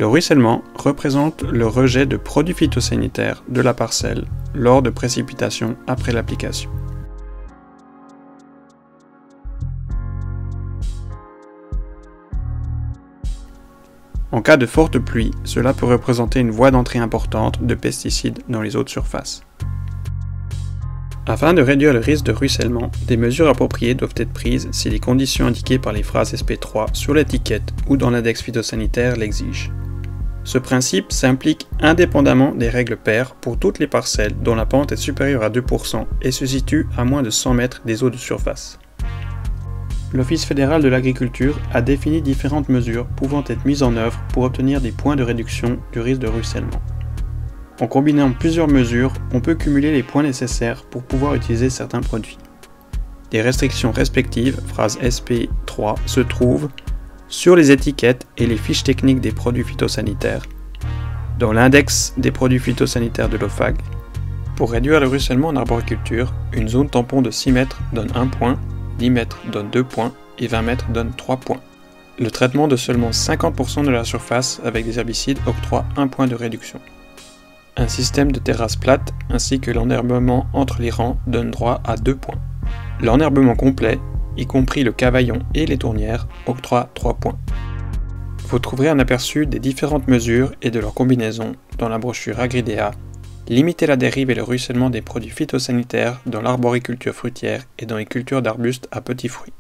Le ruissellement représente le rejet de produits phytosanitaires de la parcelle lors de précipitations après l'application. En cas de forte pluie, cela peut représenter une voie d'entrée importante de pesticides dans les eaux de surface. Afin de réduire le risque de ruissellement, des mesures appropriées doivent être prises si les conditions indiquées par les phrases SP3 sur l'étiquette ou dans l'index phytosanitaire l'exigent. Ce principe s'implique indépendamment des règles paires pour toutes les parcelles dont la pente est supérieure à 2% et se situe à moins de 100 mètres des eaux de surface. L'Office fédéral de l'agriculture a défini différentes mesures pouvant être mises en œuvre pour obtenir des points de réduction du risque de ruissellement. En combinant plusieurs mesures, on peut cumuler les points nécessaires pour pouvoir utiliser certains produits. Des restrictions respectives, phrase SP3, se trouvent sur les étiquettes et les fiches techniques des produits phytosanitaires, dans l'index des produits phytosanitaires de l'OFAG. Pour réduire le ruissellement en arboriculture, une zone tampon de 6 mètres donne 1 point, 10 mètres donne 2 points et 20 mètres donne 3 points. Le traitement de seulement 50% de la surface avec des herbicides octroie 1 point de réduction. Un système de terrasse plate ainsi que l'enherbement entre les rangs donne droit à 2 points. L'enherbement complet, y compris le cavaillon et les tournières, octroie 3 points. Vous trouverez un aperçu des différentes mesures et de leurs combinaisons dans la brochure Agridea. Limiter la dérive et le ruissellement des produits phytosanitaires dans l'arboriculture fruitière et dans les cultures d'arbustes à petits fruits.